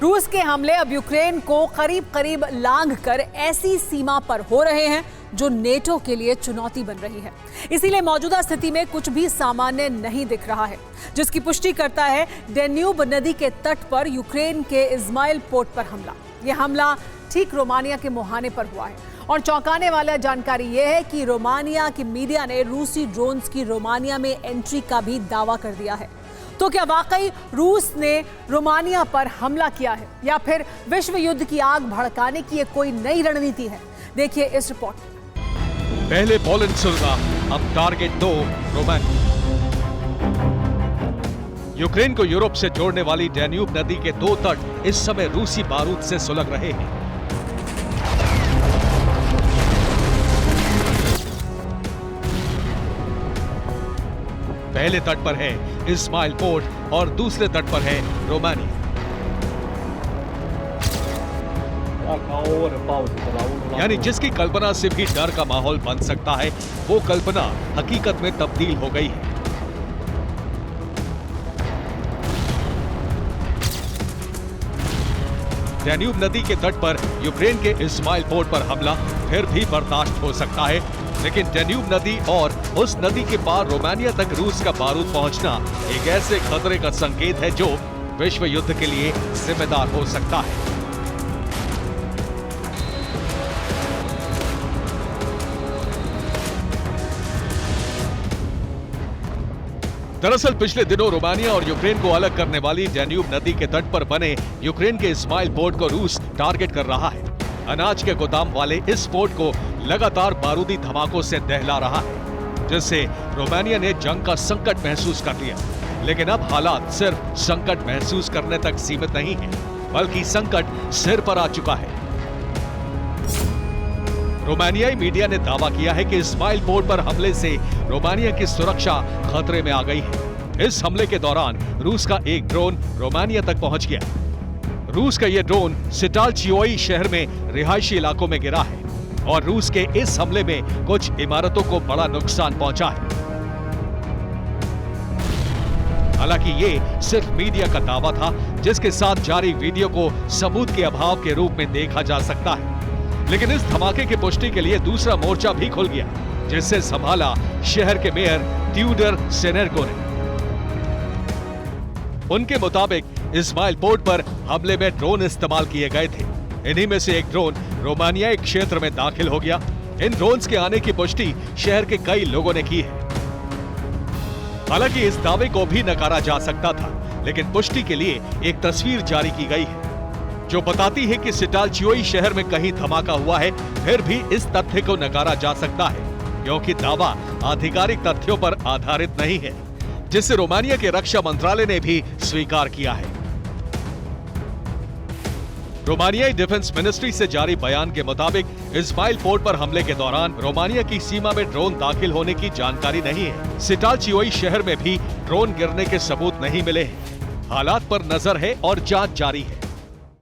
रूस के हमले अब यूक्रेन को करीब करीब लांघकर ऐसी सीमा पर हो रहे हैं जो नेटो के लिए चुनौती बन रही है। इसीलिए मौजूदा स्थिति में कुछ भी सामान्य नहीं दिख रहा है, जिसकी पुष्टि करता है डेन्यूब नदी के तट पर यूक्रेन के इस्माइल पोर्ट पर हमला। यह हमला ठीक रोमानिया के मुहाने पर हुआ है और चौंकाने वाला जानकारी यह है कि रोमानिया की मीडिया ने रूसी ड्रोन्स की रोमानिया में एंट्री का भी दावा कर दिया है। तो क्या वाकई रूस ने रोमानिया पर हमला किया है या फिर विश्व युद्ध की आग भड़काने की कोई नई रणनीति है? देखिए इस रिपोर्ट में। पहले पोलैंड सुलगा, अब टारगेट 2 रोमानिया। यूक्रेन को यूरोप से जोड़ने वाली डैन्यूब नदी के 2 तट इस समय रूसी बारूद से सुलग रहे हैं। पहले तट पर है इस्माइल पोर्ट और दूसरे तट पर है रोमानिया। यानी जिसकी कल्पना से भी डर का माहौल बन सकता है, वो कल्पना हकीकत में तब्दील हो गई है। डैन्यूब नदी के तट पर यूक्रेन के इस्माइल पोर्ट पर हमला फिर भी बर्दाश्त हो सकता है, लेकिन डैन्यूब नदी और उस नदी के पार रोमानिया तक रूस का बारूद पहुंचना एक ऐसे खतरे का संकेत है जो विश्व युद्ध के लिए जिम्मेदार हो सकता है। दरअसल पिछले दिनों रोमानिया और यूक्रेन को अलग करने वाली डैन्यूब नदी के तट पर बने यूक्रेन के इस्माइल पोर्ट को रूस टारगेट कर रहा है। अनाज के गोदाम वाले इस पोर्ट को लगातार बारूदी धमाकों से दहला रहा है, जिससे रोमानिया ने जंग का संकट महसूस कर लिया। लेकिन अब हालात सिर्फ संकट महसूस करने तक सीमित नहीं है, बल्कि संकट सिर पर आ चुका है। रोमानियाई मीडिया ने दावा किया है कि इस्माइल पोर्ट पर हमले से रोमानिया की सुरक्षा खतरे में आ गई है। इस हमले के दौरान रूस का एक ड्रोन रोमानिया तक पहुंच गया। रूस का यह ड्रोन सिटालचियोई शहर में रिहायशी इलाकों में गिरा है और रूस के इस हमले में कुछ इमारतों को बड़ा नुकसान पहुंचा है। हालांकि ये सिर्फ मीडिया का दावा था, जिसके साथ जारी वीडियो को सबूत के अभाव के रूप में देखा जा सकता है। लेकिन इस धमाके की पुष्टि के लिए दूसरा मोर्चा भी खुल गया, जिससे संभाला शहर के मेयर ट्यूडर सेनेरको ने। उनके मुताबिक इस्माइल पोर्ट पर हमले में ड्रोन इस्तेमाल किए गए थे। इन्हीं में से एक ड्रोन रोमानियाई क्षेत्र में दाखिल हो गया। इन ड्रोन्स के आने की पुष्टि शहर के कई लोगों ने की है। हालांकि इस दावे को भी नकारा जा सकता था, लेकिन पुष्टि के लिए एक तस्वीर जारी की गई है जो बताती है कि सिटालचियोई शहर में कहीं धमाका हुआ है। फिर भी इस तथ्य को नकारा जा सकता है, क्योंकि दावा आधिकारिक तथ्यों पर आधारित नहीं है, जिसे रोमानिया के रक्षा मंत्रालय ने भी स्वीकार किया है। रोमानियाई डिफेंस मिनिस्ट्री से जारी बयान के मुताबिक इस्माइल पोर्ट पर हमले के दौरान रोमानिया की सीमा में ड्रोन दाखिल होने की जानकारी नहीं है। सिटालचियोई शहर में भी ड्रोन गिरने के सबूत नहीं मिले हैं। हालात पर नजर है और जांच जारी है।